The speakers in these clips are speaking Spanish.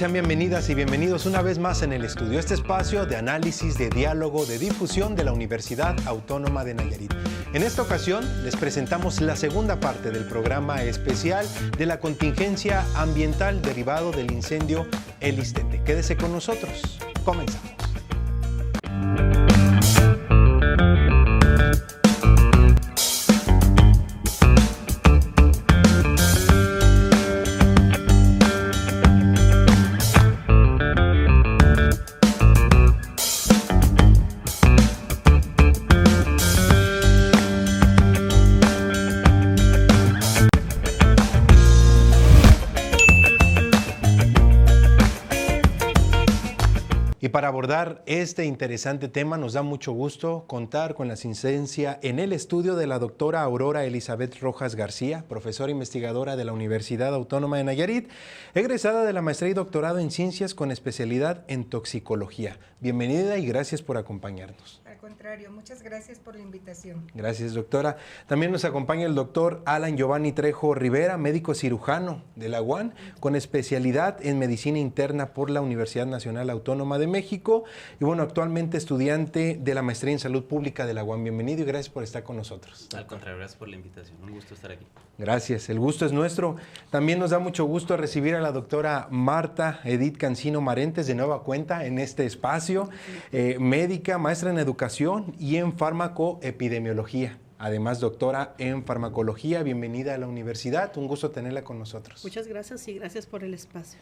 Sean bienvenidas y bienvenidos una vez más en el estudio, este espacio de análisis, de diálogo, de difusión de la Universidad Autónoma de Nayarit. En esta ocasión les presentamos la segunda parte del programa especial de la contingencia ambiental derivado del incendio El Ixtete. Quédese con nosotros. Comenzamos. Y para abordar este interesante tema nos da mucho gusto contar con la asistencia en el estudio de la doctora Aurora Elizabeth Rojas García, profesora investigadora de la Universidad Autónoma de Nayarit, egresada de la maestría y doctorado en ciencias con especialidad en toxicología. Bienvenida y gracias por acompañarnos. Al contrario, muchas gracias por la invitación. Gracias, doctora. También nos acompaña el doctor Alan Giovanni Trejo Rivera, médico cirujano de la UAN, con especialidad en medicina interna por la Universidad Nacional Autónoma de México y bueno, actualmente estudiante de la maestría en salud pública de la UAM. Bienvenido y gracias por estar con nosotros. Al contrario, gracias por la invitación. Un gusto estar aquí. Gracias, el gusto es nuestro. También nos da mucho gusto recibir a la doctora Marta Edith Cancino Marentes de nueva cuenta en este espacio, médica, maestra en educación y en farmacoepidemiología. Además, doctora en farmacología. Bienvenida a la universidad. Un gusto tenerla con nosotros. Muchas gracias y gracias por el espacio.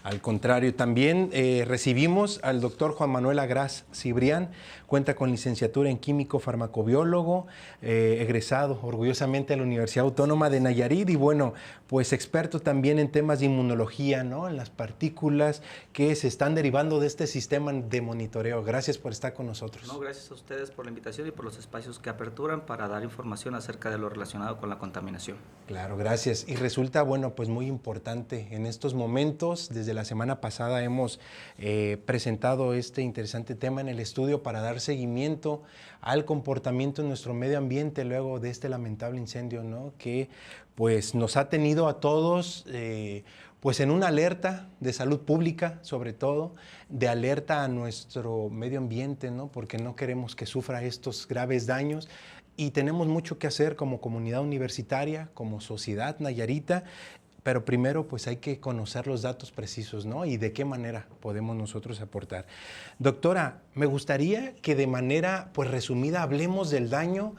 Al contrario, también recibimos al doctor Juan Manuel Agraz Cibrián, cuenta con licenciatura en químico farmacobiólogo, egresado orgullosamente a la Universidad Autónoma de Nayarit y bueno, pues experto también en temas de inmunología, ¿no? En las partículas que se están derivando de este sistema de monitoreo. Gracias por estar con nosotros. No, gracias a ustedes por la invitación y por los espacios que aperturan para dar información acerca de lo relacionado con la contaminación. Claro, gracias. Y resulta, bueno, pues muy importante en estos momentos. Desde la semana pasada hemos presentado este interesante tema en el estudio para dar seguimiento al comportamiento en nuestro medio ambiente luego de este lamentable incendio, ¿no? Que pues nos ha tenido a todos pues en una alerta de salud pública, sobre todo, de alerta a nuestro medio ambiente, ¿no? Porque no queremos que sufra estos graves daños. Y tenemos mucho que hacer como comunidad universitaria, como sociedad nayarita, pero primero pues hay que conocer los datos precisos, ¿no? Y de qué manera podemos nosotros aportar. Doctora, me gustaría que de manera pues resumida hablemos del daño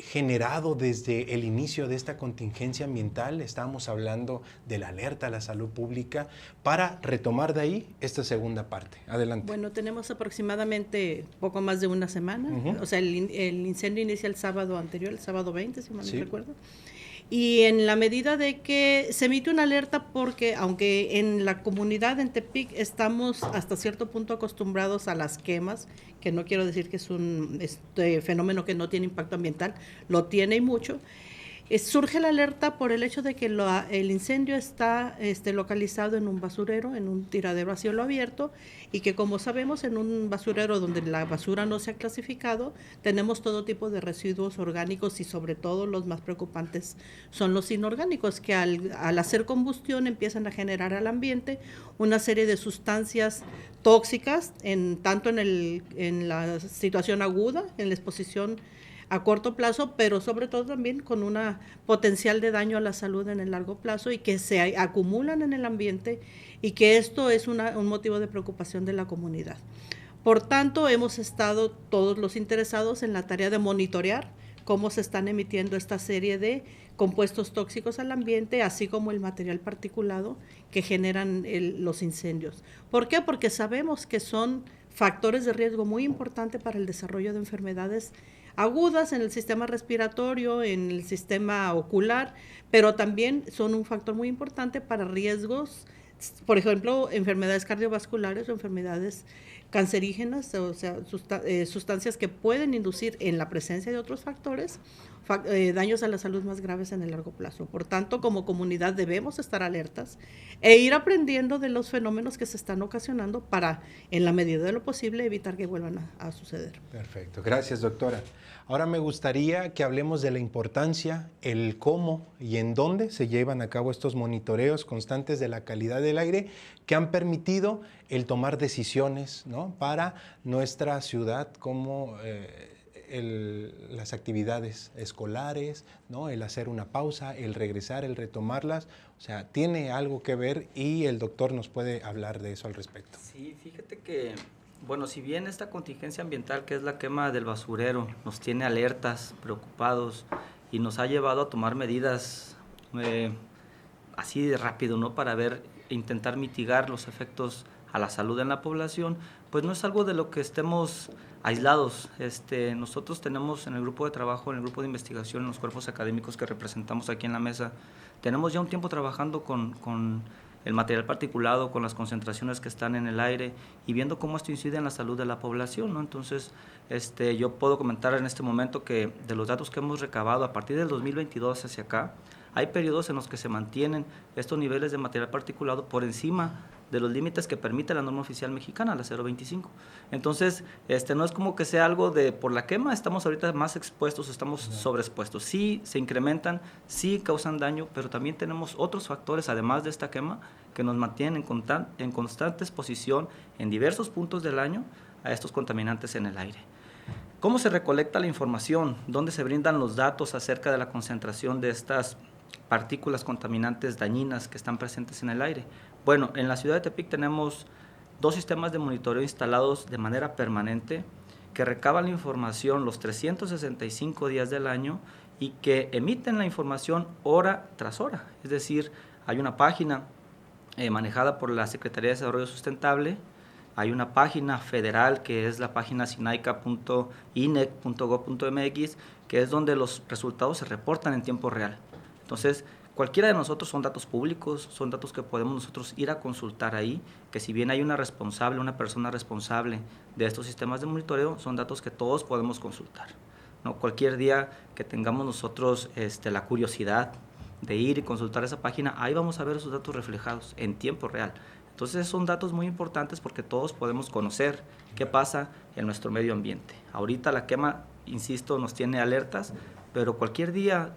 generado desde el inicio de esta contingencia ambiental. Estábamos hablando de la alerta a la salud pública para retomar de ahí esta segunda parte. Adelante. Bueno, tenemos aproximadamente poco más de una semana. O sea, el incendio inicia el sábado anterior, el sábado 20, si mal no recuerdo. Y en la medida de que se emite una alerta porque aunque en la comunidad en Tepic estamos hasta cierto punto acostumbrados a las quemas, que no quiero decir que es un fenómeno que no tiene impacto ambiental, lo tiene y mucho, surge la alerta por el hecho de que el incendio está localizado en un basurero, en un tiradero a cielo abierto, y que como sabemos en un basurero donde la basura no se ha clasificado, tenemos todo tipo de residuos orgánicos y sobre todo los más preocupantes son los inorgánicos, que al hacer combustión empiezan a generar al ambiente una serie de sustancias tóxicas, tanto en la situación aguda, en la exposición a corto plazo, pero sobre todo también con una potencial de daño a la salud en el largo plazo y que se acumulan en el ambiente y que esto es un motivo de preocupación de la comunidad. Por tanto, hemos estado todos los interesados en la tarea de monitorear cómo se están emitiendo esta serie de compuestos tóxicos al ambiente, así como el material particulado que generan los incendios. ¿Por qué? Porque sabemos que son factores de riesgo muy importantes para el desarrollo de enfermedades agudas en el sistema respiratorio, en el sistema ocular, pero también son un factor muy importante para riesgos, por ejemplo, enfermedades cardiovasculares o enfermedades cancerígenas, o sea, sustancias que pueden inducir en la presencia de otros factores daños a la salud más graves en el largo plazo. Por tanto, como comunidad debemos estar alertas e ir aprendiendo de los fenómenos que se están ocasionando para, en la medida de lo posible, evitar que vuelvan a suceder. Perfecto. Gracias, doctora. Ahora me gustaría que hablemos de la importancia, el cómo y en dónde se llevan a cabo estos monitoreos constantes de la calidad del aire que han permitido el tomar decisiones, ¿no?, para nuestra ciudad, como las actividades escolares, ¿no?, el hacer una pausa, el regresar, el retomarlas. O sea, tiene algo que ver y el doctor nos puede hablar de eso al respecto. Sí, fíjate que, bueno, si bien esta contingencia ambiental, que es la quema del basurero, nos tiene alertas, preocupados y nos ha llevado a tomar medidas así de rápido, ¿no?, para intentar mitigar los efectos a la salud en la población, pues no es algo de lo que estemos aislados. Nosotros tenemos en el grupo de trabajo, en el grupo de investigación, en los cuerpos académicos que representamos aquí en la mesa, tenemos ya un tiempo trabajando con el material particulado, con las concentraciones que están en el aire y viendo cómo esto incide en la salud de la población, ¿no? Entonces, yo puedo comentar en este momento que de los datos que hemos recabado a partir del 2022 hacia acá, hay periodos en los que se mantienen estos niveles de material particulado por encima de los límites que permite la norma oficial mexicana, la 025. Entonces, no es como que sea algo de por la quema, estamos ahorita más expuestos, estamos sobreexpuestos. Sí, se incrementan, sí causan daño, pero también tenemos otros factores, además de esta quema, que nos mantienen en constante exposición en diversos puntos del año a estos contaminantes en el aire. ¿Cómo se recolecta la información? ¿Dónde se brindan los datos acerca de la concentración de estas partículas contaminantes dañinas que están presentes en el aire? Bueno, en la ciudad de Tepic tenemos 2 sistemas de monitoreo instalados de manera permanente que recaban la información los 365 días del año y que emiten la información hora tras hora. Es decir, hay una página manejada por la Secretaría de Desarrollo Sustentable, hay una página federal que es la página sinaica.inec.gov.mx, que es donde los resultados se reportan en tiempo real. Entonces, cualquiera de nosotros son datos públicos, son datos que podemos nosotros ir a consultar ahí, que si bien hay una persona responsable de estos sistemas de monitoreo, son datos que todos podemos consultar, ¿no? Cualquier día que tengamos nosotros la curiosidad de ir y consultar esa página, ahí vamos a ver esos datos reflejados en tiempo real. Entonces son datos muy importantes porque todos podemos conocer qué pasa en nuestro medio ambiente. Ahorita la quema, insisto, nos tiene alertas, pero cualquier día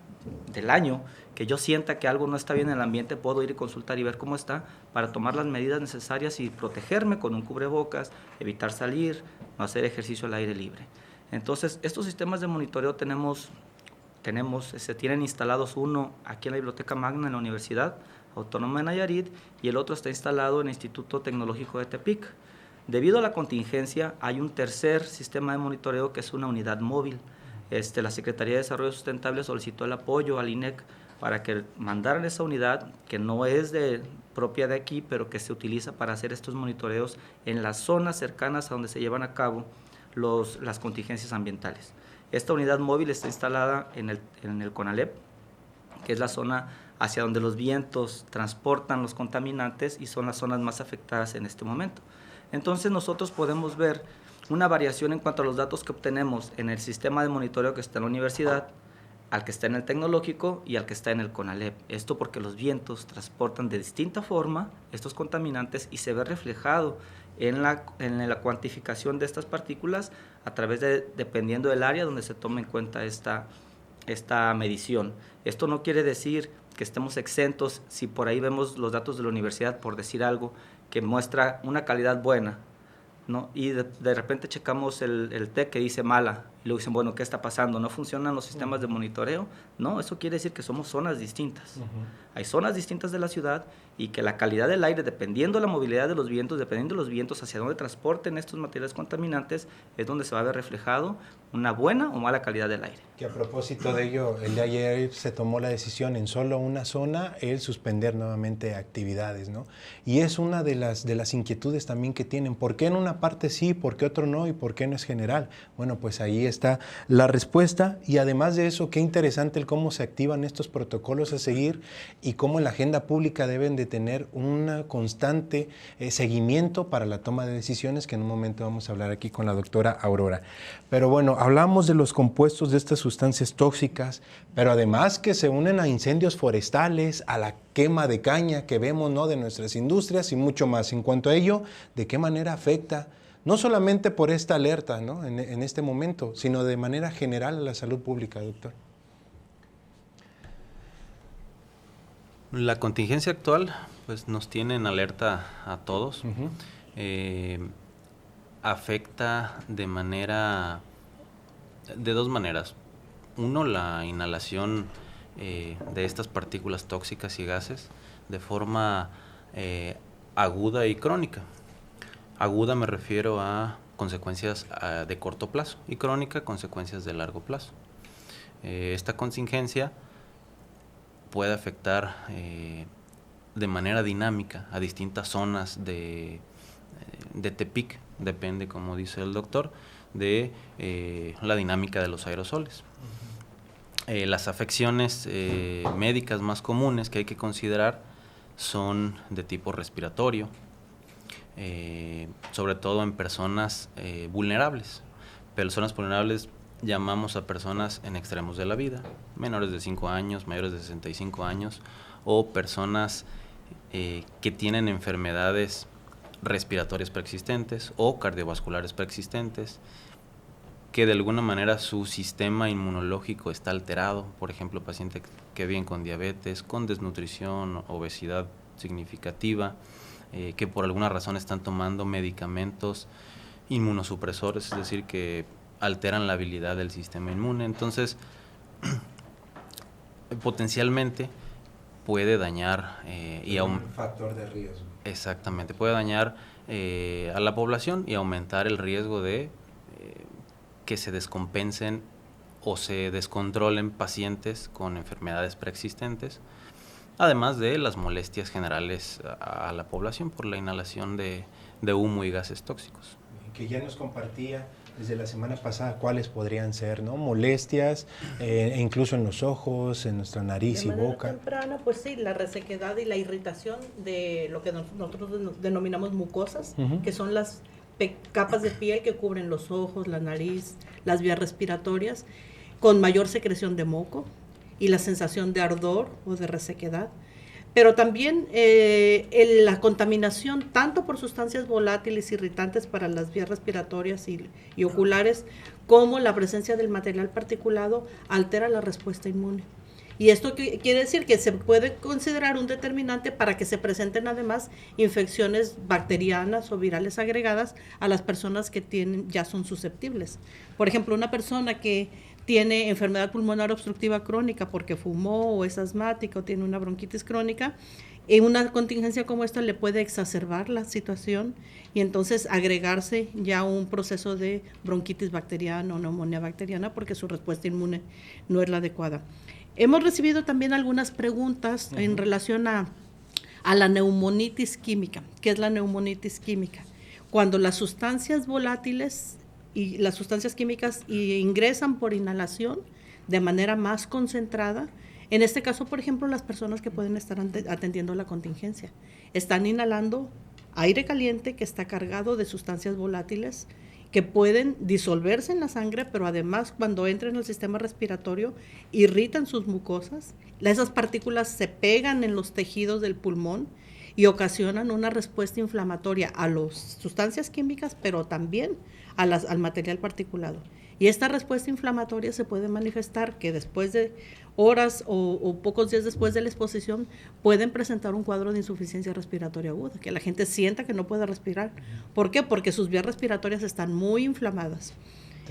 del año que yo sienta que algo no está bien en el ambiente, puedo ir y consultar y ver cómo está para tomar las medidas necesarias y protegerme con un cubrebocas, evitar salir, no hacer ejercicio al aire libre. Entonces, estos sistemas de monitoreo se tienen instalados uno aquí en la Biblioteca Magna en la Universidad Autónoma de Nayarit y el otro está instalado en el Instituto Tecnológico de Tepic. Debido a la contingencia, hay un tercer sistema de monitoreo que es una unidad móvil. La Secretaría de Desarrollo Sustentable solicitó el apoyo al INEC para que mandaran esa unidad, que no es propia de aquí, pero que se utiliza para hacer estos monitoreos en las zonas cercanas a donde se llevan a cabo las contingencias ambientales. Esta unidad móvil está instalada en el CONALEP, que es la zona hacia donde los vientos transportan los contaminantes y son las zonas más afectadas en este momento. Entonces nosotros podemos ver una variación en cuanto a los datos que obtenemos en el sistema de monitoreo que está en la universidad, al que está en el tecnológico y al que está en el CONALEP. Esto porque los vientos transportan de distinta forma estos contaminantes y se ve reflejado en la cuantificación de estas partículas a través dependiendo del área donde se tome en cuenta esta medición. Esto no quiere decir que estemos exentos si por ahí vemos los datos de la universidad, por decir algo, que muestra una calidad buena, ¿no? Y de repente checamos el TEC que dice mala, y luego dicen, bueno, ¿qué está pasando? ¿No funcionan los sistemas de monitoreo? No, eso quiere decir que somos zonas distintas. Hay zonas distintas de la ciudad y que la calidad del aire, dependiendo de la movilidad de los vientos, dependiendo de los vientos hacia dónde transporten estos materiales contaminantes, es donde se va a ver reflejado una buena o mala calidad del aire. Que a propósito de ello, el de ayer se tomó la decisión en solo una zona el suspender nuevamente actividades, ¿no? Y es una de las inquietudes también que tienen. ¿Por qué en una parte sí, por qué otro no y por qué no es general? Bueno, pues ahí está la respuesta. Y además de eso, qué interesante el cómo se activan estos protocolos a seguir y cómo en la agenda pública deben de tener un constante seguimiento para la toma de decisiones, que en un momento vamos a hablar aquí con la doctora Aurora. Pero bueno, hablamos de los compuestos de estas sustancias tóxicas, pero además que se unen a incendios forestales, a la quema de caña que vemos, ¿no?, de nuestras industrias y mucho más. En cuanto a ello, ¿de qué manera afecta, no solamente por esta alerta, ¿no?, en este momento, sino de manera general a la salud pública, doctor? La contingencia actual pues nos tiene en alerta a todos. Afecta de dos maneras. Uno, la inhalación de estas partículas tóxicas y gases de forma aguda y crónica. Aguda me refiero a consecuencias de corto plazo y crónica, consecuencias de largo plazo. Esta contingencia puede afectar de manera dinámica a distintas zonas de Tepic, depende, como dice el doctor, de la dinámica de los aerosoles. Las afecciones médicas más comunes que hay que considerar son de tipo respiratorio, sobre todo en personas vulnerables. Personas vulnerables llamamos a personas en extremos de la vida, menores de 5 años, mayores de 65 años, o personas que tienen enfermedades respiratorias preexistentes o cardiovasculares preexistentes, que de alguna manera su sistema inmunológico está alterado, por ejemplo, pacientes que viven con diabetes, con desnutrición, obesidad significativa, que por alguna razón están tomando medicamentos inmunosupresores, es decir, que alteran la habilidad del sistema inmune. Entonces, potencialmente puede dañar un factor de riesgo. Exactamente, puede dañar a la población y aumentar el riesgo de que se descompensen o se descontrolen pacientes con enfermedades preexistentes, además de las molestias generales a la población por la inhalación de humo y gases tóxicos. Que ya nos compartía desde la semana pasada cuáles podrían ser, ¿no? Molestias, incluso en los ojos, en nuestra nariz y boca. Temprana, pues sí, la resequedad y la irritación de lo que nosotros denominamos mucosas, que son las capas de piel que cubren los ojos, la nariz, las vías respiratorias, con mayor secreción de moco y la sensación de ardor o de resequedad. Pero también la contaminación, tanto por sustancias volátiles irritantes para las vías respiratorias y oculares, como la presencia del material particulado, altera la respuesta inmune. Y esto quiere decir que se puede considerar un determinante para que se presenten además infecciones bacterianas o virales agregadas a las personas que ya son susceptibles. Por ejemplo, una persona que tiene enfermedad pulmonar obstructiva crónica porque fumó o es asmática o tiene una bronquitis crónica, en una contingencia como esta le puede exacerbar la situación y entonces agregarse ya un proceso de bronquitis bacteriana o neumonía bacteriana porque su respuesta inmune no es la adecuada. Hemos recibido también algunas preguntas en relación a la neumonitis química. ¿Qué es la neumonitis química? Cuando las sustancias volátiles y las sustancias químicas ingresan por inhalación de manera más concentrada, en este caso, por ejemplo, las personas que pueden estar atendiendo la contingencia, están inhalando aire caliente que está cargado de sustancias volátiles que pueden disolverse en la sangre, pero además cuando entran en el sistema respiratorio irritan sus mucosas, esas partículas se pegan en los tejidos del pulmón y ocasionan una respuesta inflamatoria a las sustancias químicas, pero también al material particulado. Y esta respuesta inflamatoria se puede manifestar que después de horas o pocos días después de la exposición pueden presentar un cuadro de insuficiencia respiratoria aguda, que la gente sienta que no puede respirar. ¿Por qué? Porque sus vías respiratorias están muy inflamadas.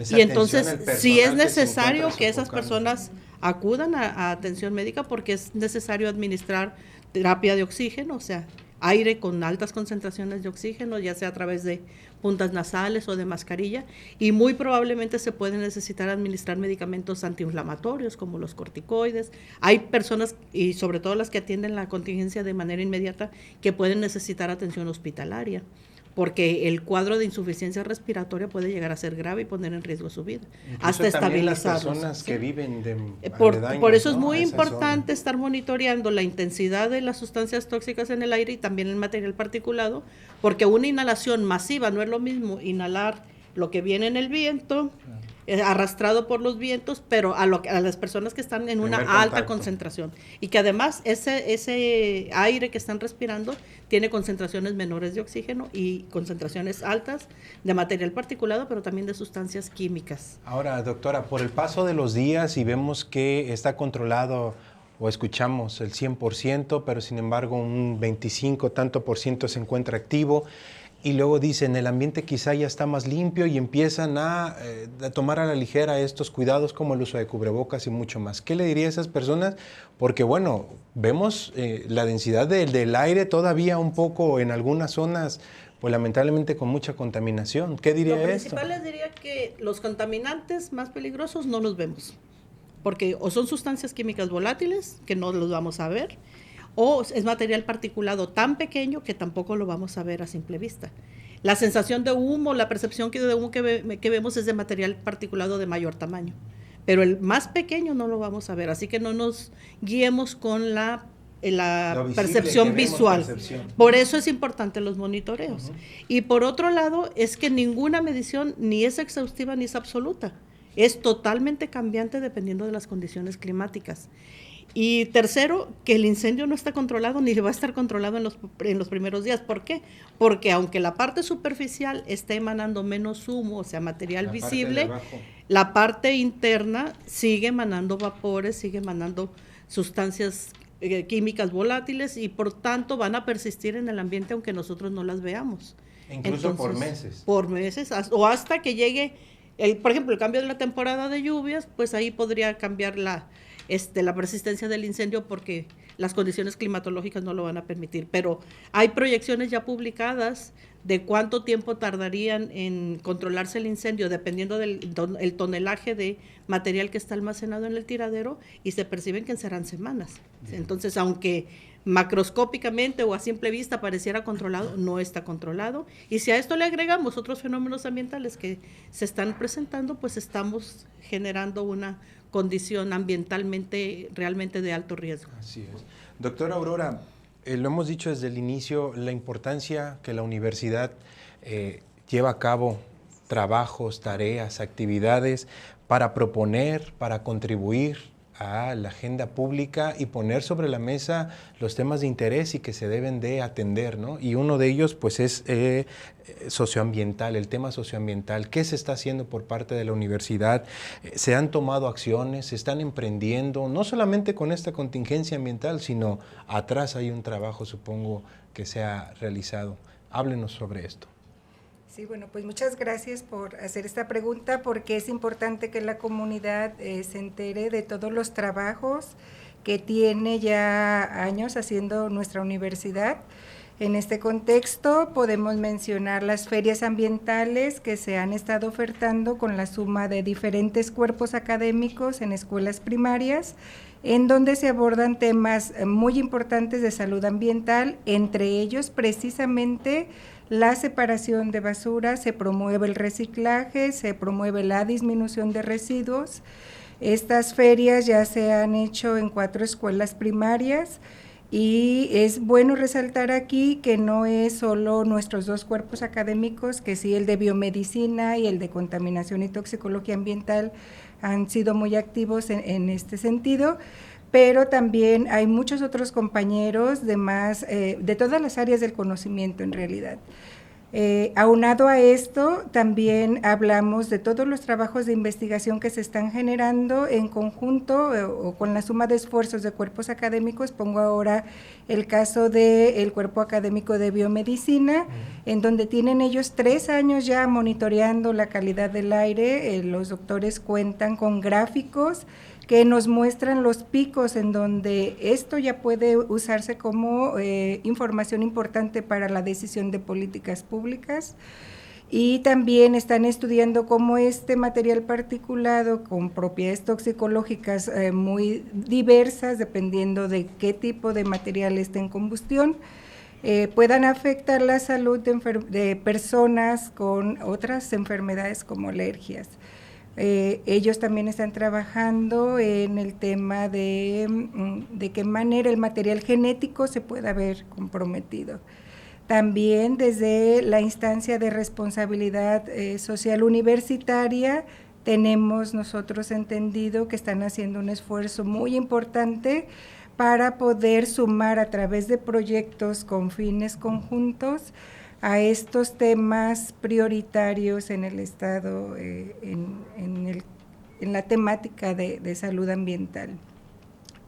Y entonces sí es necesario que esas personas acudan a atención médica porque es necesario administrar terapia de oxígeno, o sea, aire con altas concentraciones de oxígeno, ya sea a través de puntas nasales o de mascarilla, y muy probablemente se puede necesitar administrar medicamentos antiinflamatorios como los corticoides. Hay personas, y sobre todo las que atienden la contingencia de manera inmediata, que pueden necesitar atención hospitalaria porque el cuadro de insuficiencia respiratoria puede llegar a ser grave y poner en riesgo su vida, Incluso hasta también las estabilizarlos. personas que viven de Por eso es ¿no? muy a esa importante zona. estar monitoreando la intensidad de las sustancias tóxicas en el aire y también el material particulado, porque una inhalación masiva no es lo mismo inhalar lo que viene en el viento, arrastrado por los vientos, pero a las personas que están en una Primer alta contacto. concentración y que además ese aire que están respirando tiene concentraciones menores de oxígeno y concentraciones altas de material particulado, pero también de sustancias químicas. Ahora, doctora, por el paso de los días y vemos que está controlado o escuchamos el 100%, pero sin embargo un 25 tanto por ciento se encuentra activo. Y luego dicen, el ambiente quizá ya está más limpio y empiezan a tomar a la ligera estos cuidados como el uso de cubrebocas y mucho más. ¿Qué le diría a esas personas? Porque bueno, vemos la densidad del aire todavía un poco en algunas zonas, pues lamentablemente con mucha contaminación. ¿Qué diría Lo esto? principal les diría que los contaminantes más peligrosos no los vemos, porque o son sustancias químicas volátiles, que no los vamos a ver, o es material particulado tan pequeño que tampoco lo vamos a ver a simple vista. La sensación de humo, la percepción de humo que vemos es de material particulado de mayor tamaño, pero el más pequeño no lo vamos a ver, así que no nos guiemos con la Lo visible percepción que vemos, visual. percepción. Por eso es importante los monitoreos. Y por otro lado, es que ninguna medición ni es exhaustiva ni es absoluta. Es totalmente cambiante dependiendo de las condiciones climáticas. Y tercero, que el incendio no está controlado ni va a estar controlado en los primeros días. ¿Por qué? Porque aunque la parte superficial esté emanando menos humo, o sea, material visible, la parte interna sigue emanando vapores, sigue emanando sustancias químicas volátiles y por tanto van a persistir en el ambiente aunque nosotros no las veamos. Incluso por meses. Por meses, o hasta que llegue, por ejemplo, el cambio de la temporada de lluvias, pues ahí podría cambiar la persistencia del incendio porque las condiciones climatológicas no lo van a permitir. Pero hay proyecciones ya publicadas de cuánto tiempo tardarían en controlarse el incendio dependiendo del tonelaje de material que está almacenado en el tiradero y se perciben que serán semanas. Entonces, aunque macroscópicamente o a simple vista pareciera controlado, no está controlado. Y si a esto le agregamos otros fenómenos ambientales que se están presentando, pues estamos generando una condición ambientalmente realmente de alto riesgo. Así es. Doctora Aurora, lo hemos dicho desde el inicio, la importancia que la universidad lleva a cabo trabajos, tareas, actividades para proponer, para contribuir a la agenda pública y poner sobre la mesa los temas de interés y que se deben de atender, ¿no? Y uno de ellos pues es socioambiental, el tema socioambiental. ¿Qué se está haciendo por parte de la universidad? ¿Se han tomado acciones? ¿Se están emprendiendo? No solamente con esta contingencia ambiental, sino atrás hay un trabajo, supongo, que se ha realizado. Háblenos sobre esto. Sí, bueno, pues muchas gracias por hacer esta pregunta porque es importante que la comunidad se entere de todos los trabajos que tiene ya años haciendo nuestra universidad. En este contexto podemos mencionar las ferias ambientales que se han estado ofertando con la suma de diferentes cuerpos académicos en escuelas primarias, en donde se abordan temas muy importantes de salud ambiental, entre ellos precisamente la separación de basura, se promueve el reciclaje, se promueve la disminución de residuos. Estas ferias ya se han hecho en 4 escuelas primarias y es bueno resaltar aquí que no es solo nuestros 2 cuerpos académicos, que sí el de biomedicina y el de contaminación y toxicología ambiental han sido muy activos en este sentido, pero también hay muchos otros compañeros de todas las áreas del conocimiento en realidad. Aunado a esto, también hablamos de todos los trabajos de investigación que se están generando en conjunto o con la suma de esfuerzos de cuerpos académicos. Pongo ahora el caso del cuerpo académico de biomedicina, en donde tienen ellos 3 años ya monitoreando la calidad del aire. Los doctores cuentan con gráficos que nos muestran los picos en donde esto ya puede usarse como información importante para la decisión de políticas públicas. Y también están estudiando cómo este material particulado con propiedades toxicológicas muy diversas, dependiendo de qué tipo de material esté en combustión, puedan afectar la salud de personas con otras enfermedades como alergias. Ellos también están trabajando en el tema de qué manera el material genético se pueda ver comprometido. También desde la instancia de responsabilidad social universitaria, tenemos nosotros entendido que están haciendo un esfuerzo muy importante para poder sumar a través de proyectos con fines conjuntos a estos temas prioritarios en el Estado, en la temática de salud ambiental.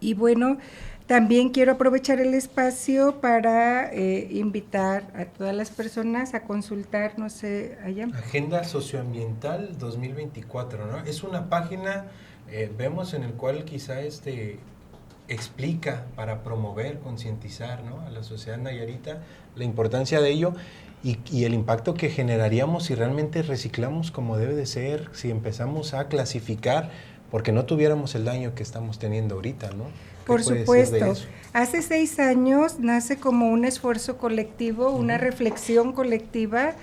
Y bueno, también quiero aprovechar el espacio para invitar a todas las personas a consultar, no sé, allá. Agenda Socioambiental 2024, ¿no? Es una página, vemos en el cual quizá explica para promover, concientizar, ¿no?, a la sociedad nayarita la importancia de ello y el impacto que generaríamos si realmente reciclamos como debe de ser, si empezamos a clasificar, porque no tuviéramos el daño que estamos teniendo ahorita, ¿no? Por supuesto. Hace 6 años nace como un esfuerzo colectivo, una reflexión colectiva,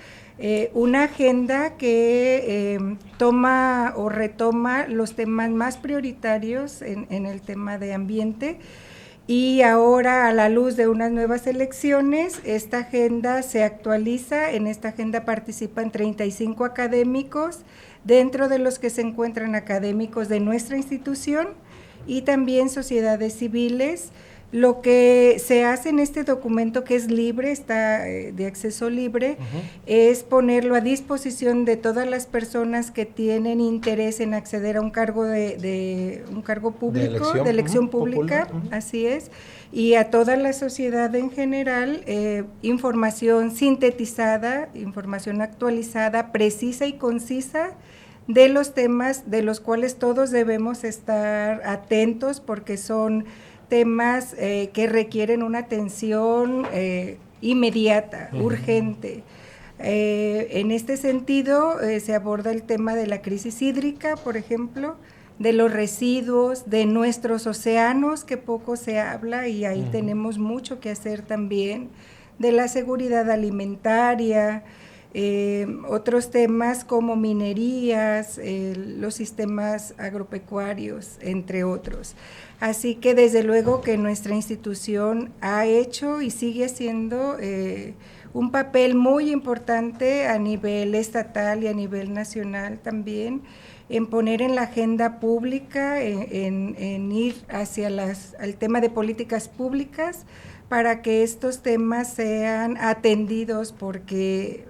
una agenda que toma o retoma los temas más prioritarios en el tema de ambiente, y ahora a la luz de unas nuevas elecciones, esta agenda se actualiza. En esta agenda participan 35 académicos, dentro de los que se encuentran académicos de nuestra institución y también sociedades civiles. Lo que se hace en este documento, que es libre, está de acceso libre, es ponerlo a disposición de todas las personas que tienen interés en acceder a un cargo de un cargo público, de elección pública, así es, y a toda la sociedad en general, información sintetizada, información actualizada, precisa y concisa, de los temas de los cuales todos debemos estar atentos, porque son temas que requieren una atención inmediata, urgente. En este sentido, se aborda el tema de la crisis hídrica, por ejemplo, de los residuos, de nuestros océanos, que poco se habla y ahí tenemos mucho que hacer también, de la seguridad alimentaria, otros temas como minerías, los sistemas agropecuarios, entre otros. Así que desde luego que nuestra institución ha hecho y sigue haciendo un papel muy importante a nivel estatal y a nivel nacional también, en poner en la agenda pública, en ir hacia al tema de políticas públicas para que estos temas sean atendidos, porque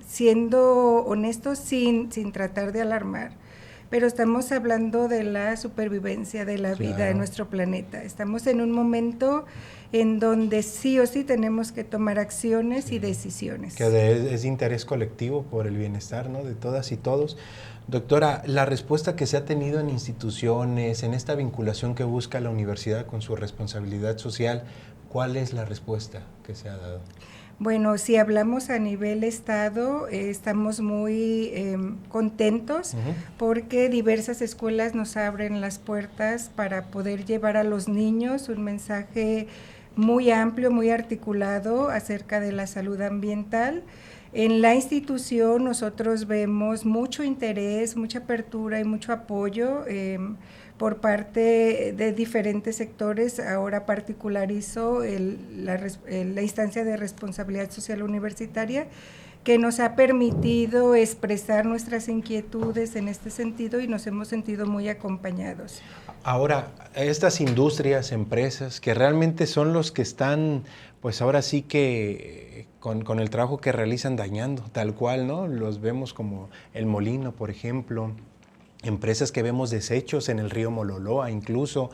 siendo honestos, sin tratar de alarmar, pero estamos hablando de la supervivencia de la vida de nuestro planeta. Estamos en un momento en donde sí o sí tenemos que tomar acciones y decisiones. Que es de interés colectivo por el bienestar, ¿no?, de todas y todos. Doctora, la respuesta que se ha tenido en instituciones, en esta vinculación que busca la universidad con su responsabilidad social, ¿cuál es la respuesta que se ha dado? Bueno, si hablamos a nivel estado, estamos muy contentos porque diversas escuelas nos abren las puertas para poder llevar a los niños un mensaje muy amplio, muy articulado acerca de la salud ambiental. En la institución nosotros vemos mucho interés, mucha apertura y mucho apoyo por parte de diferentes sectores. Ahora particularizo la instancia de responsabilidad social universitaria, que nos ha permitido expresar nuestras inquietudes en este sentido y nos hemos sentido muy acompañados. Ahora, estas industrias, empresas, que realmente son los que están, pues ahora sí que con el trabajo que realizan dañando, tal cual, ¿no? Los vemos como El Molino, por ejemplo, empresas que vemos desechos en el río Mololoa incluso.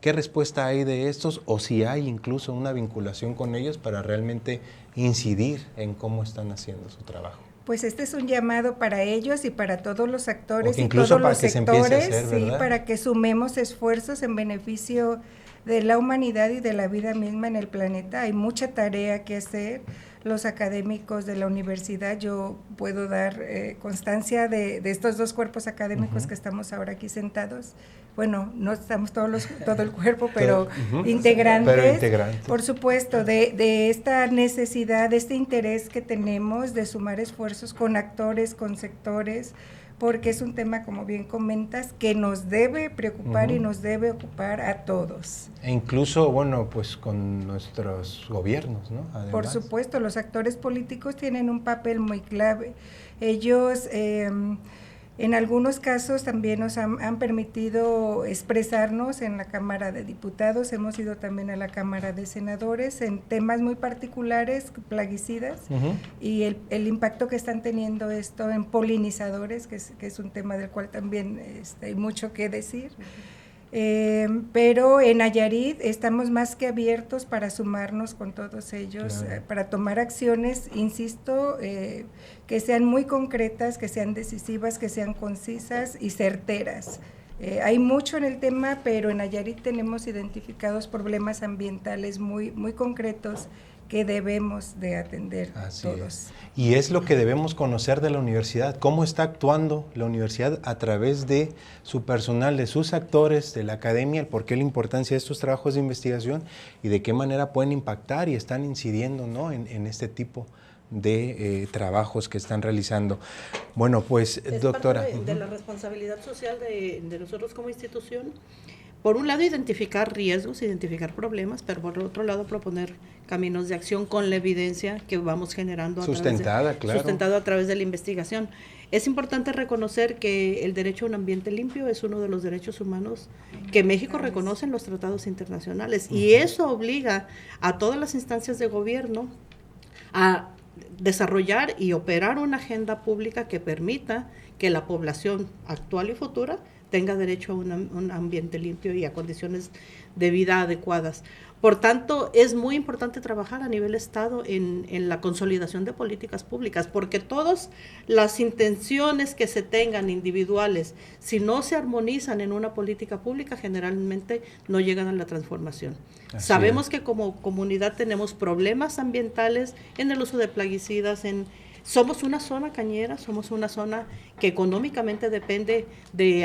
¿Qué respuesta hay de estos, o si hay incluso una vinculación con ellos para realmente incidir en cómo están haciendo su trabajo? Pues este es un llamado para ellos y para todos los actores y incluso todos para los que sectores, se empiece a hacer, ¿verdad? Para que sumemos esfuerzos en beneficio de la humanidad y de la vida misma en el planeta. Hay mucha tarea que hacer. los académicos de la universidad. Yo puedo dar constancia de estos dos cuerpos académicos que estamos ahora aquí sentados. Bueno, no estamos todo el cuerpo, pero integrantes, por supuesto, de esta necesidad, de este interés que tenemos de sumar esfuerzos con actores, con sectores, porque es un tema, como bien comentas, que nos debe preocupar y nos debe ocupar a todos. E incluso, bueno, pues con nuestros gobiernos, ¿no? Además. Por supuesto, los actores políticos tienen un papel muy clave. Ellos, en algunos casos, también nos han permitido expresarnos en la Cámara de Diputados, hemos ido también a la Cámara de Senadores en temas muy particulares, plaguicidas, y el impacto que están teniendo esto en polinizadores, que es un tema del cual también hay mucho que decir. Pero en Nayarit estamos más que abiertos para sumarnos con todos ellos, para tomar acciones, insisto, que sean muy concretas, que sean decisivas, que sean concisas y certeras. Hay mucho en el tema, pero en Nayarit tenemos identificados problemas ambientales muy, muy concretos que debemos de atender todos. Y es lo que debemos conocer de la universidad, cómo está actuando la universidad a través de su personal, de sus actores, de la academia, el porqué, la importancia de estos trabajos de investigación y de qué manera pueden impactar y están incidiendo, ¿no? en este tipo de trabajos que están realizando. Bueno, pues, es doctora. Parte de la responsabilidad social de nosotros como institución. Por un lado, identificar riesgos, identificar problemas, pero por otro lado, proponer caminos de acción con la evidencia que vamos generando sustentado a través de la investigación. Es importante reconocer que el derecho a un ambiente limpio es uno de los derechos humanos que México reconoce en los tratados internacionales, y eso obliga a todas las instancias de gobierno a desarrollar y operar una agenda pública que permita que la población actual y futura tenga derecho a un ambiente limpio y a condiciones de vida adecuadas. Por tanto, es muy importante trabajar a nivel Estado en la consolidación de políticas públicas, porque todas las intenciones que se tengan individuales, si no se armonizan en una política pública, generalmente no llegan a la transformación. Sabemos que como comunidad tenemos problemas ambientales en el uso de plaguicidas, somos una zona cañera, somos una zona que económicamente depende de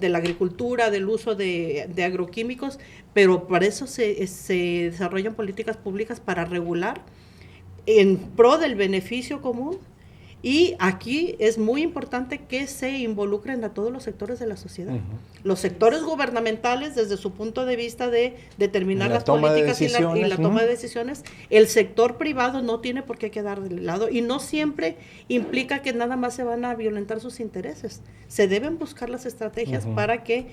la agricultura, del uso de agroquímicos, pero para eso se desarrollan políticas públicas para regular en pro del beneficio común. Y aquí es muy importante que se involucren a todos los sectores de la sociedad. Los sectores gubernamentales, desde su punto de vista de determinar las políticas y la toma de decisiones. El sector privado no tiene por qué quedar de lado, y no siempre implica que nada más se van a violentar sus intereses. Se deben buscar las estrategias para que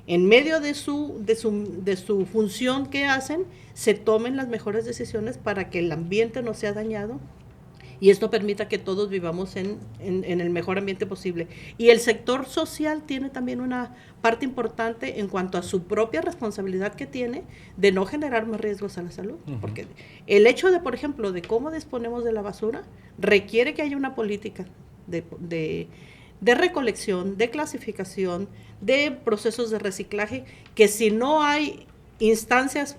en medio de su función que hacen, se tomen las mejores decisiones para que el ambiente no sea dañado, y esto permita que todos vivamos en el mejor ambiente posible. Y el sector social tiene también una parte importante en cuanto a su propia responsabilidad que tiene de no generar más riesgos a la salud. Porque el hecho de, por ejemplo, de cómo disponemos de la basura, requiere que haya una política de recolección, de clasificación, de procesos de reciclaje, que si no hay instancias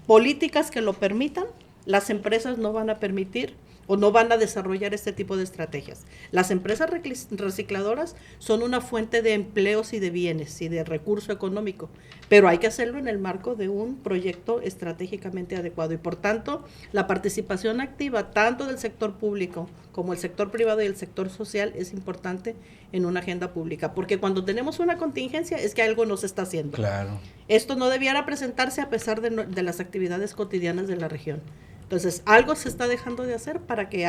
políticas que lo permitan, las empresas no van a permitir o no van a desarrollar este tipo de estrategias. Las empresas recicladoras son una fuente de empleos y de bienes y de recurso económico, pero hay que hacerlo en el marco de un proyecto estratégicamente adecuado, y por tanto la participación activa tanto del sector público como el sector privado y el sector social es importante en una agenda pública, porque cuando tenemos una contingencia es que algo no se está haciendo. Claro. Esto no debiera presentarse a pesar de las actividades cotidianas de la región. Entonces, algo se está dejando de hacer para que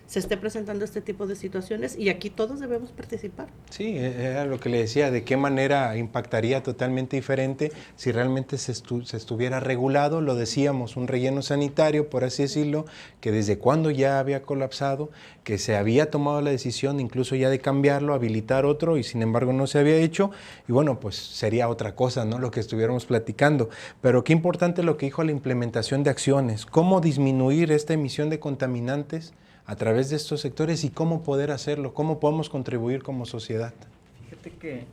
se esté presentando este tipo de situaciones, y aquí todos debemos participar. Sí, era lo que le decía, de qué manera impactaría totalmente diferente si realmente se estuviera regulado. Lo decíamos, un relleno sanitario, por así decirlo, que desde cuando ya había colapsado, que se había tomado la decisión incluso ya de cambiarlo, habilitar otro, y sin embargo no se había hecho, y bueno, pues sería otra cosa, ¿no?, lo que estuviéramos platicando. Pero qué importante lo que dijo la implementación de acciones, cómo disminuir esta emisión de contaminantes a través de estos sectores y cómo poder hacerlo, cómo podemos contribuir como sociedad. Fíjate que,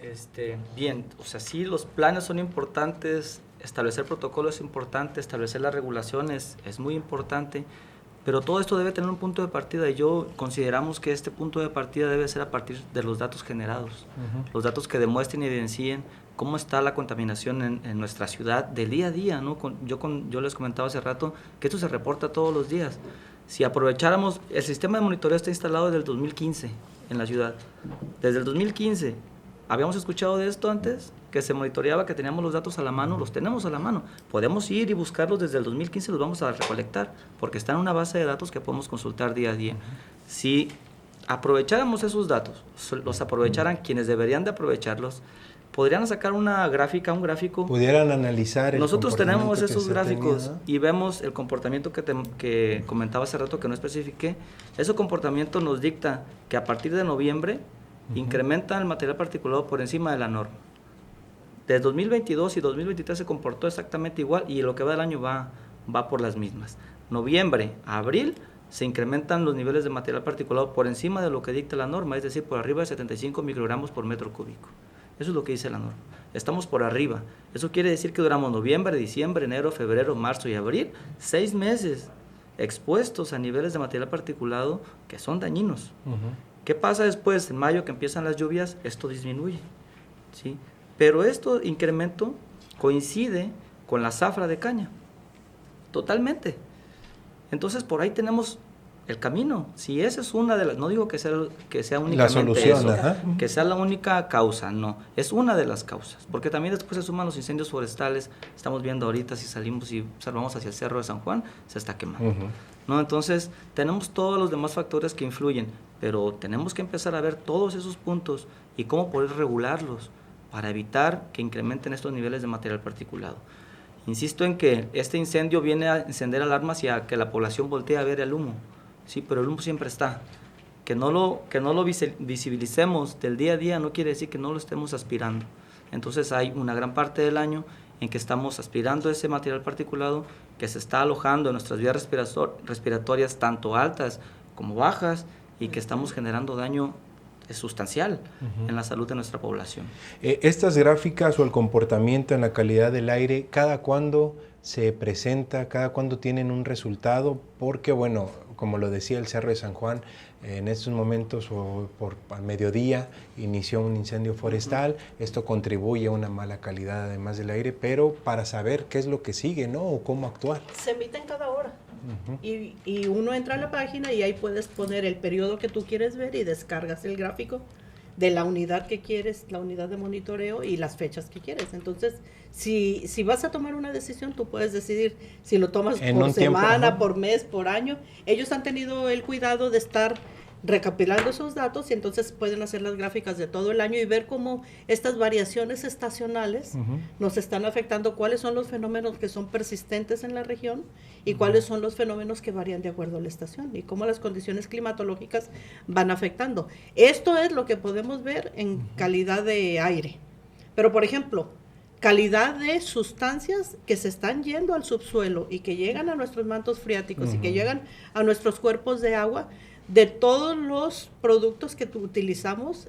bien, o sea, sí, los planes son importantes, establecer protocolos es importante, establecer las regulaciones es muy importante, Pero todo esto debe tener un punto de partida y yo consideramos que este punto de partida debe ser a partir de los datos generados, los datos que demuestren y evidencien cómo está la contaminación en nuestra ciudad del día a día, ¿no? Yo les comentaba hace rato que esto se reporta todos los días. Si aprovecháramos, el sistema de monitoreo está instalado desde el 2015 en la ciudad. Desde el 2015, ¿habíamos escuchado de esto antes? Que se monitoreaba, que teníamos los datos a la mano, los tenemos a la mano. Podemos ir y buscarlos desde el 2015, los vamos a recolectar, porque están en una base de datos que podemos consultar día a día. Si aprovecháramos esos datos, los aprovecharan quienes deberían de aprovecharlos, podrían sacar una gráfica, un gráfico. Pudieran analizar. Nosotros tenemos esos gráficos, ¿no? Y vemos el comportamiento que comentaba hace rato que no especifiqué. Ese comportamiento nos dicta que a partir de noviembre incrementa el material particulado por encima de la norma. Desde 2022 y 2023 se comportó exactamente igual y lo que va del año va por las mismas. Noviembre a abril se incrementan los niveles de material particulado por encima de lo que dicta la norma, es decir, por arriba de 75 microgramos por metro cúbico. Eso es lo que dice la norma. Estamos por arriba. Eso quiere decir que duramos noviembre, diciembre, enero, febrero, marzo y abril, 6 meses expuestos a niveles de material particulado que son dañinos. ¿Qué pasa después? En mayo, que empiezan las lluvias, esto disminuye, ¿sí? Pero este incremento coincide con la zafra de caña, totalmente. Entonces, por ahí tenemos el camino. Si esa es una de las, no digo que sea únicamente la solución, eso, que sea la única causa, no, es una de las causas, porque también después se suman los incendios forestales. Estamos viendo ahorita, si salimos y observamos hacia el Cerro de San Juan, se está quemando. ¿No? Entonces, tenemos todos los demás factores que influyen, pero tenemos que empezar a ver todos esos puntos y cómo poder regularlos para evitar que incrementen estos niveles de material particulado. Insisto en que este incendio viene a encender alarmas y a que la población voltee a ver el humo. Sí, pero el humo siempre está. Que no lo visibilicemos del día a día no quiere decir que no lo estemos aspirando. Entonces hay una gran parte del año en que estamos aspirando ese material particulado que se está alojando en nuestras vías respiratorias, tanto altas como bajas, y que estamos generando daño sustancial en la salud de nuestra población. Estas gráficas o el comportamiento en la calidad del aire, ¿cada cuándo se presenta? ¿Cada cuándo tienen un resultado? Porque, bueno, como lo decía el Cerro de San Juan, en estos momentos o al mediodía inició un incendio forestal. Esto contribuye a una mala calidad además del aire, pero para saber qué es lo que sigue, ¿no? O cómo actuar. Se emiten cada hora. Y uno entra a la página y ahí puedes poner el periodo que tú quieres ver y descargas el gráfico de la unidad que quieres, la unidad de monitoreo y las fechas que quieres. Entonces, si vas a tomar una decisión, tú puedes decidir si lo tomas por semana, por mes, por año. Ellos han tenido el cuidado de estar recapitulando esos datos y entonces pueden hacer las gráficas de todo el año y ver cómo estas variaciones estacionales nos están afectando, cuáles son los fenómenos que son persistentes en la región y cuáles son los fenómenos que varían de acuerdo a la estación y cómo las condiciones climatológicas van afectando. Esto es lo que podemos ver en calidad de aire. Pero, por ejemplo, calidad de sustancias que se están yendo al subsuelo y que llegan a nuestros mantos freáticos y que llegan a nuestros cuerpos de agua, de todos los productos que utilizamos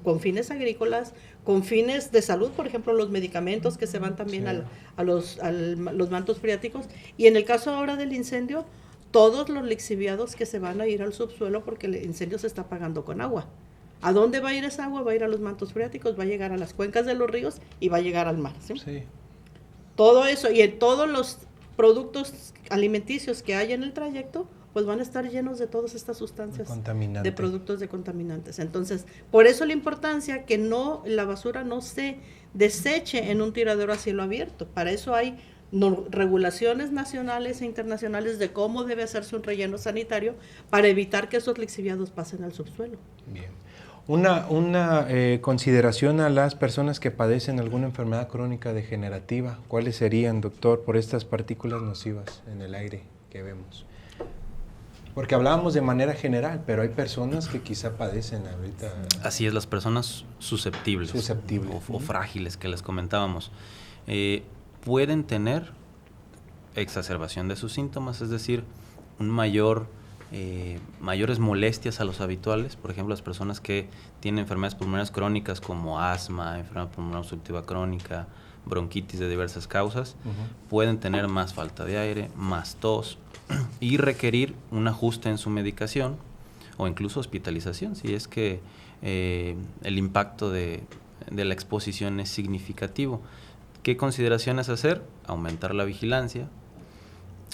con fines agrícolas, con fines de salud, por ejemplo, los medicamentos que se van también a los mantos freáticos, y en el caso ahora del incendio, todos los lixiviados que se van a ir al subsuelo porque el incendio se está apagando con agua. ¿A dónde va a ir esa agua? Va a ir a los mantos freáticos, va a llegar a las cuencas de los ríos y va a llegar al mar, ¿sí? Sí. Todo eso, y en todos los productos alimenticios que hay en el trayecto, pues van a estar llenos de todas estas sustancias de productos de contaminantes. Entonces, por eso la importancia que la basura no se deseche en un tiradero a cielo abierto. Para eso hay regulaciones nacionales e internacionales de cómo debe hacerse un relleno sanitario para evitar que esos lixiviados pasen al subsuelo. Bien. Una consideración a las personas que padecen alguna enfermedad crónica degenerativa. ¿Cuáles serían, doctor, por estas partículas nocivas en el aire que vemos? Porque hablábamos de manera general, pero hay personas que quizá padecen ahorita. Así es, las personas susceptibles. O frágiles que les comentábamos. Pueden tener exacerbación de sus síntomas, es decir, un mayor mayores molestias a los habituales. Por ejemplo, las personas que tienen enfermedades pulmonares crónicas como asma, enfermedad pulmonar obstructiva crónica, bronquitis de diversas causas, pueden tener más falta de aire, más tos y requerir un ajuste en su medicación o incluso hospitalización si es que el impacto de la exposición es significativo. ¿Qué consideraciones hacer? Aumentar la vigilancia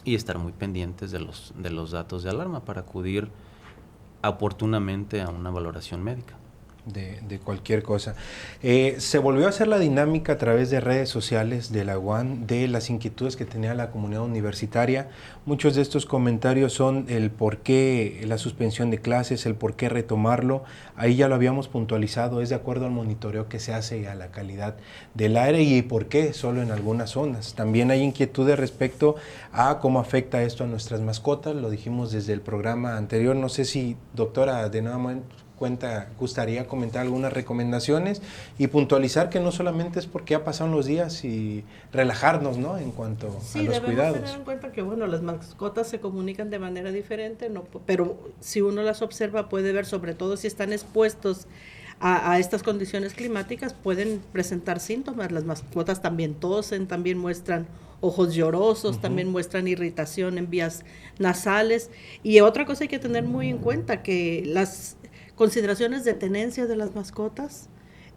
y estar muy pendientes de los datos de alarma para acudir oportunamente a una valoración médica. De cualquier cosa. Se volvió a hacer la dinámica a través de redes sociales de la UAN de las inquietudes que tenía la comunidad universitaria. Muchos de estos comentarios son el por qué la suspensión de clases, el por qué retomarlo. Ahí ya lo habíamos puntualizado, es de acuerdo al monitoreo que se hace a la calidad del aire y por qué solo en algunas zonas. También hay inquietudes respecto a cómo afecta esto a nuestras mascotas, lo dijimos desde el programa anterior. No sé si, doctora, de nuevo gustaría comentar algunas recomendaciones y puntualizar que no solamente es porque ya pasaron los días y relajarnos, ¿no?, en cuanto a los cuidados. Sí, debemos tener en cuenta que, bueno, las mascotas se comunican de manera diferente, ¿no? Pero si uno las observa puede ver, sobre todo si están expuestos a estas condiciones climáticas, pueden presentar síntomas. Las mascotas también tosen, también muestran ojos llorosos, también muestran irritación en vías nasales. Y otra cosa hay que tener muy en cuenta, que las consideraciones de tenencia de las mascotas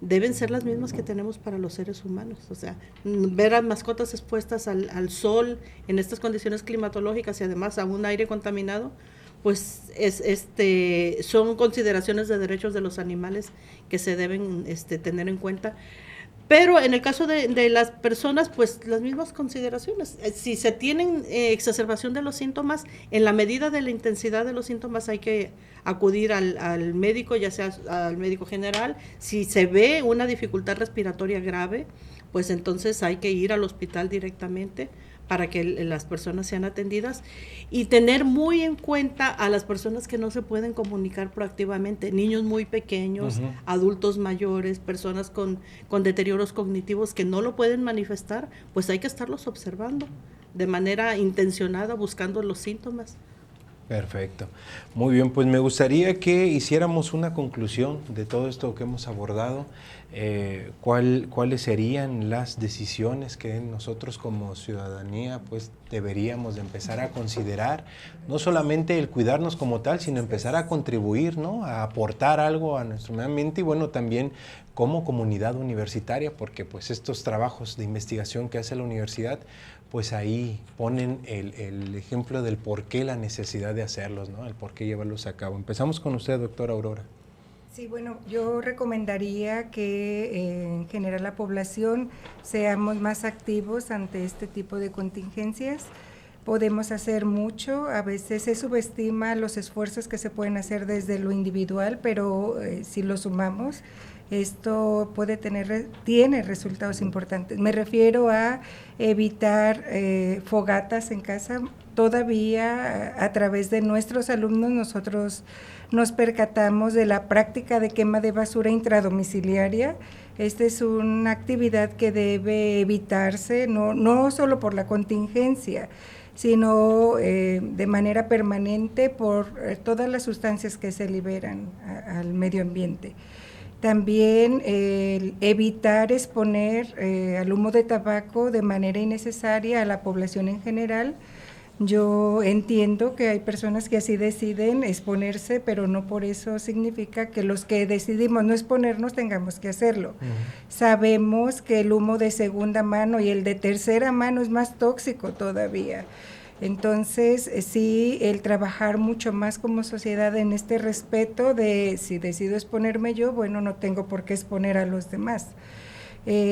deben ser las mismas que tenemos para los seres humanos. O sea, ver a mascotas expuestas al sol en estas condiciones climatológicas y además a un aire contaminado, pues son consideraciones de derechos de los animales que se deben tener en cuenta. Pero en el caso de las personas, pues las mismas consideraciones. Si se tienen exacerbación de los síntomas, en la medida de la intensidad de los síntomas hay que acudir al médico, ya sea al médico general. Si se ve una dificultad respiratoria grave, pues entonces hay que ir al hospital directamente para que las personas sean atendidas y tener muy en cuenta a las personas que no se pueden comunicar proactivamente, niños muy pequeños, adultos mayores, personas con deterioros cognitivos que no lo pueden manifestar, pues hay que estarlos observando de manera intencionada, buscando los síntomas. Perfecto. Muy bien, pues me gustaría que hiciéramos una conclusión de todo esto que hemos abordado. ¿Cuáles serían las decisiones que nosotros como ciudadanía pues deberíamos de empezar a considerar? No solamente el cuidarnos como tal, sino empezar a contribuir, ¿no?, a aportar algo a nuestro medio ambiente y bueno, también como comunidad universitaria, porque pues estos trabajos de investigación que hace la universidad, pues ahí ponen el ejemplo del por qué la necesidad de hacerlos, ¿no?, el por qué llevarlos a cabo. Empezamos con usted, doctora Aurora. Sí, bueno, yo recomendaría que en general la población seamos más activos ante este tipo de contingencias. Podemos hacer mucho, a veces se subestima los esfuerzos que se pueden hacer desde lo individual, pero si lo sumamos, esto tiene resultados importantes. Me refiero a evitar fogatas en casa. Todavía a través de nuestros alumnos nosotros nos percatamos de la práctica de quema de basura intradomiciliaria. Esta es una actividad que debe evitarse, no solo por la contingencia, sino de manera permanente por todas las sustancias que se liberan al medio ambiente. También evitar exponer al humo de tabaco de manera innecesaria a la población en general. Yo entiendo que hay personas que así deciden exponerse, pero no por eso significa que los que decidimos no exponernos tengamos que hacerlo. Sabemos que el humo de segunda mano y el de tercera mano es más tóxico todavía. Entonces, sí, el trabajar mucho más como sociedad en este respeto de si decido exponerme yo, bueno, no tengo por qué exponer a los demás.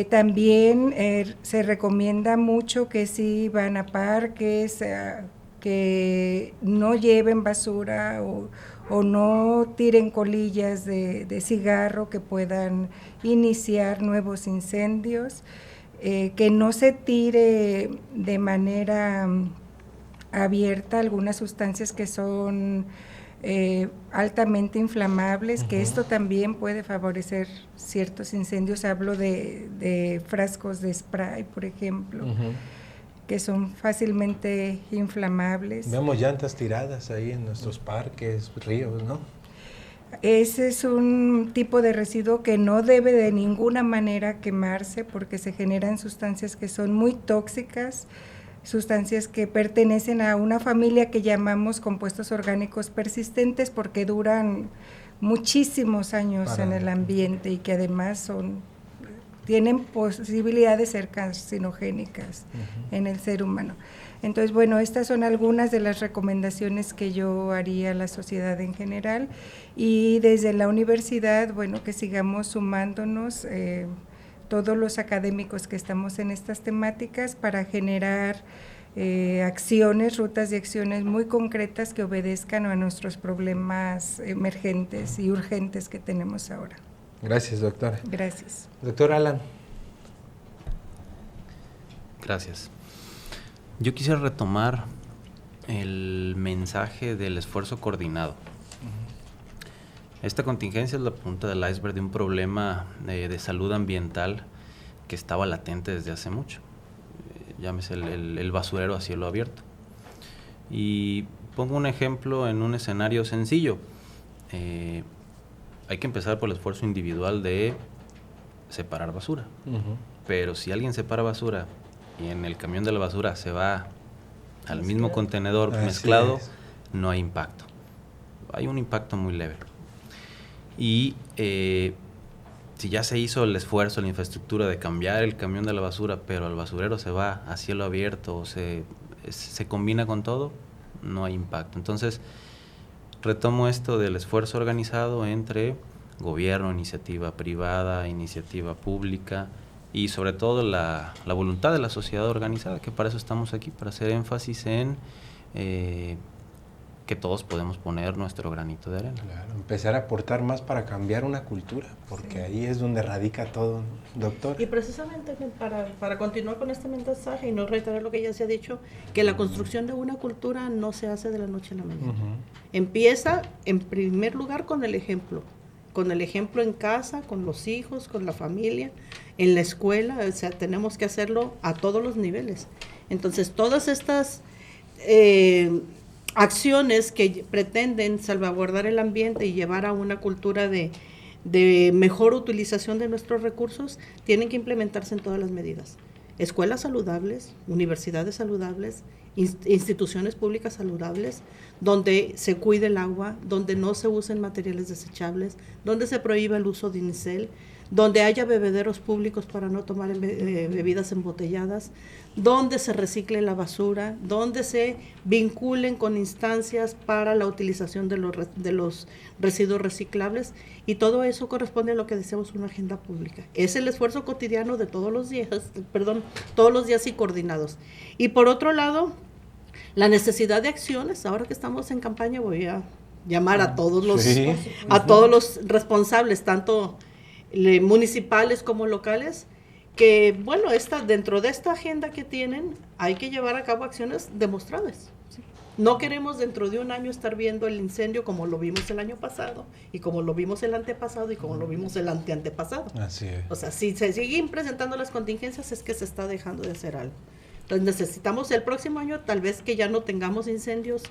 También se recomienda mucho que si van a parques, que no lleven basura o no tiren colillas de cigarro que puedan iniciar nuevos incendios, que no se tire de manera abierta algunas sustancias que son altamente inflamables, que esto también puede favorecer ciertos incendios. Hablo de frascos de spray, por ejemplo. que son fácilmente inflamables. Vemos llantas tiradas ahí en nuestros parques, ríos, ¿no? Ese es un tipo de residuo que no debe de ninguna manera quemarse porque se generan sustancias que son muy tóxicas, sustancias que pertenecen a una familia que llamamos compuestos orgánicos persistentes porque duran muchísimos años en el ambiente y que además tienen posibilidad de ser carcinogénicas en el ser humano. Entonces, bueno, estas son algunas de las recomendaciones que yo haría a la sociedad en general y desde la universidad, bueno, que sigamos sumándonos todos los académicos que estamos en estas temáticas para generar acciones, rutas de acciones muy concretas que obedezcan a nuestros problemas emergentes y urgentes que tenemos ahora. Gracias, doctora. Gracias. Doctor Alan. Gracias. Yo quisiera retomar el mensaje del esfuerzo coordinado. Esta contingencia es la punta del iceberg de un problema de salud ambiental que estaba latente desde hace mucho. Llámese el basurero a cielo abierto. Y pongo un ejemplo en un escenario sencillo. Hay que empezar por el esfuerzo individual de separar basura. Pero si alguien separa basura y en el camión de la basura se va al mismo contenedor mezclado, no hay impacto. Hay un impacto muy leve. Y si ya se hizo el esfuerzo, la infraestructura de cambiar el camión de la basura, pero el basurero se va a cielo abierto o se combina con todo, no hay impacto. Entonces, retomo esto del esfuerzo organizado entre gobierno, iniciativa privada, iniciativa pública y sobre todo la voluntad de la sociedad organizada, que para eso estamos aquí, para hacer énfasis en que todos podemos poner nuestro granito de arena. Claro, empezar a aportar más para cambiar una cultura, porque ahí es donde radica todo, doctor. Y precisamente para continuar con este mensaje y no reiterar lo que ya se ha dicho, que la construcción de una cultura no se hace de la noche a la mañana. Empieza en primer lugar con el ejemplo en casa, con los hijos, con la familia, en la escuela, o sea, tenemos que hacerlo a todos los niveles. Entonces, todas estas acciones que pretenden salvaguardar el ambiente y llevar a una cultura de mejor utilización de nuestros recursos, tienen que implementarse en todas las medidas. Escuelas saludables, universidades saludables, instituciones públicas saludables, donde se cuide el agua, donde no se usen materiales desechables, donde se prohíba el uso de unicel, donde haya bebederos públicos para no tomar bebidas embotelladas, donde se recicle la basura, donde se vinculen con instancias para la utilización de los residuos reciclables, y todo eso corresponde a lo que decimos una agenda pública. Es el esfuerzo cotidiano de todos los días y coordinados. Y por otro lado, la necesidad de acciones. Ahora que estamos en campaña voy a llamar a todos los responsables, tanto municipales como locales, que bueno, dentro de esta agenda que tienen hay que llevar a cabo acciones demostrables. ¿Sí? No queremos dentro de un año estar viendo el incendio como lo vimos el año pasado y como lo vimos el antepasado y como lo vimos el anteantepasado. Así es. O sea, si se siguen presentando las contingencias es que se está dejando de hacer algo. Entonces necesitamos el próximo año tal vez que ya no tengamos incendios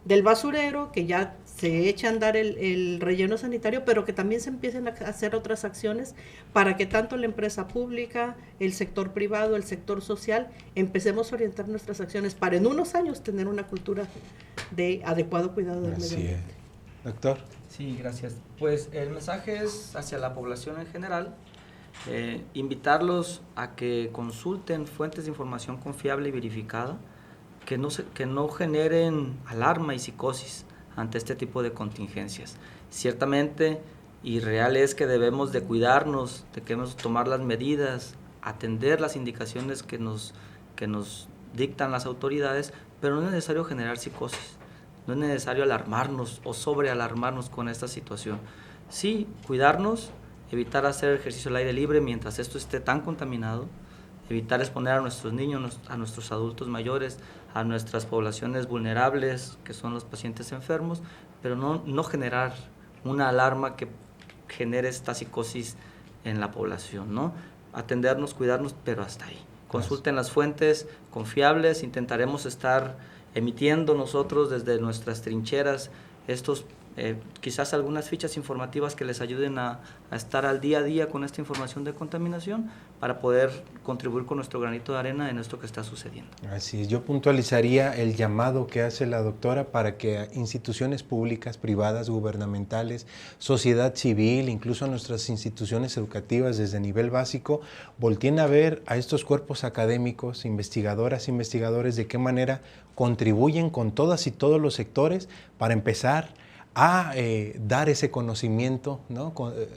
del basurero, que ya se eche a andar el relleno sanitario, pero que también se empiecen a hacer otras acciones para que tanto la empresa pública, el sector privado, el sector social, empecemos a orientar nuestras acciones para en unos años tener una cultura de adecuado cuidado del medio ambiente. Doctor. Sí, gracias. Pues el mensaje es hacia la población en general, invitarlos a que consulten fuentes de información confiable y verificada, que no generen alarma y psicosis ante este tipo de contingencias. Ciertamente, y real es que debemos de cuidarnos, de que debemos tomar las medidas, atender las indicaciones que nos dictan las autoridades, pero no es necesario generar psicosis, no es necesario alarmarnos o sobrealarmarnos con esta situación. Sí, cuidarnos, evitar hacer ejercicio al aire libre mientras esto esté tan contaminado, evitar exponer a nuestros niños, a nuestros adultos mayores, a nuestras poblaciones vulnerables, que son los pacientes enfermos, pero no generar una alarma que genere esta psicosis en la población, ¿no? Atendernos, cuidarnos, pero hasta ahí, Consulten las fuentes confiables, intentaremos estar emitiendo nosotros desde nuestras trincheras estos quizás algunas fichas informativas que les ayuden a estar al día a día con esta información de contaminación para poder contribuir con nuestro granito de arena en esto que está sucediendo. Así es, yo puntualizaría el llamado que hace la doctora para que instituciones públicas, privadas, gubernamentales, sociedad civil, incluso nuestras instituciones educativas desde nivel básico, volteen a ver a estos cuerpos académicos, investigadoras, investigadores, de qué manera contribuyen con todas y todos los sectores para empezar a dar ese conocimiento, ¿no?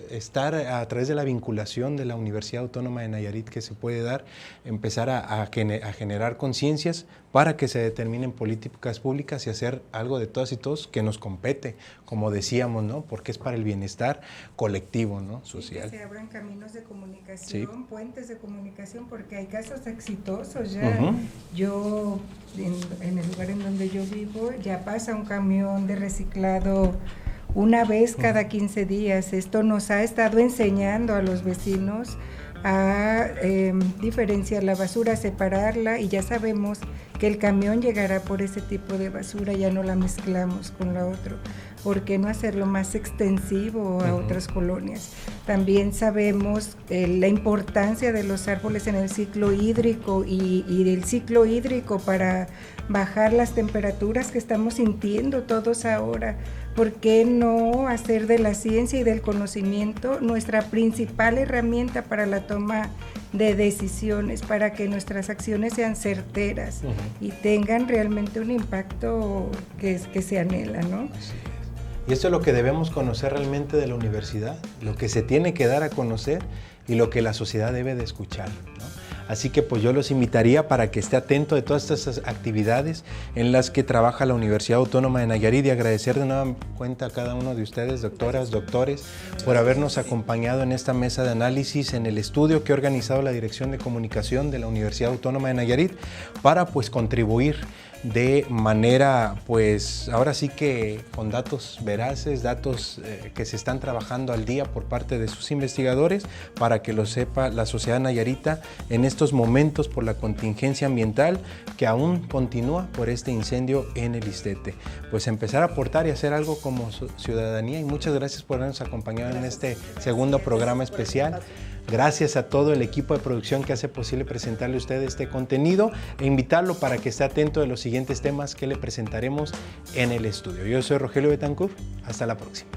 Estar a través de la vinculación de la Universidad Autónoma de Nayarit que se puede dar, empezar a generar conciencias para que se determinen políticas públicas y hacer algo de todas y todos que nos compete, como decíamos, ¿no? Porque es para el bienestar colectivo, ¿no? Social. Que se abran caminos de comunicación, sí, puentes de comunicación, porque hay casos exitosos ya. Yo, en el lugar en donde yo vivo, ya pasa un camión de reciclado una vez cada 15 días. Esto nos ha estado enseñando a los vecinos a diferenciar la basura, separarla, y ya sabemos que el camión llegará por ese tipo de basura, ya no la mezclamos con la otra. ¿Por qué no hacerlo más extensivo a otras colonias? También sabemos la importancia de los árboles en el ciclo hídrico y del ciclo hídrico para bajar las temperaturas que estamos sintiendo todos ahora. ¿Por qué no hacer de la ciencia y del conocimiento nuestra principal herramienta para la toma de decisiones, para que nuestras acciones sean certeras y tengan realmente un impacto que se anhela, ¿no? Y esto es lo que debemos conocer realmente de la universidad, lo que se tiene que dar a conocer y lo que la sociedad debe de escuchar, ¿no? Así que pues yo los invitaría para que esté atento de todas estas actividades en las que trabaja la Universidad Autónoma de Nayarit, y agradecer de nueva cuenta a cada uno de ustedes, doctoras, doctores, por habernos acompañado en esta mesa de análisis, en el estudio que ha organizado la Dirección de Comunicación de la Universidad Autónoma de Nayarit para pues contribuir de manera, pues ahora sí que con datos veraces, datos que se están trabajando al día por parte de sus investigadores, para que lo sepa la sociedad nayarita en estos momentos por la contingencia ambiental que aún continúa por este incendio en el Ixtete. Pues empezar a aportar y hacer algo como ciudadanía, y muchas gracias por habernos acompañado en este segundo programa especial. Gracias a todo el equipo de producción que hace posible presentarle a usted este contenido e invitarlo para que esté atento de los siguientes temas que le presentaremos en el estudio. Yo soy Rogelio Betancourt. Hasta la próxima.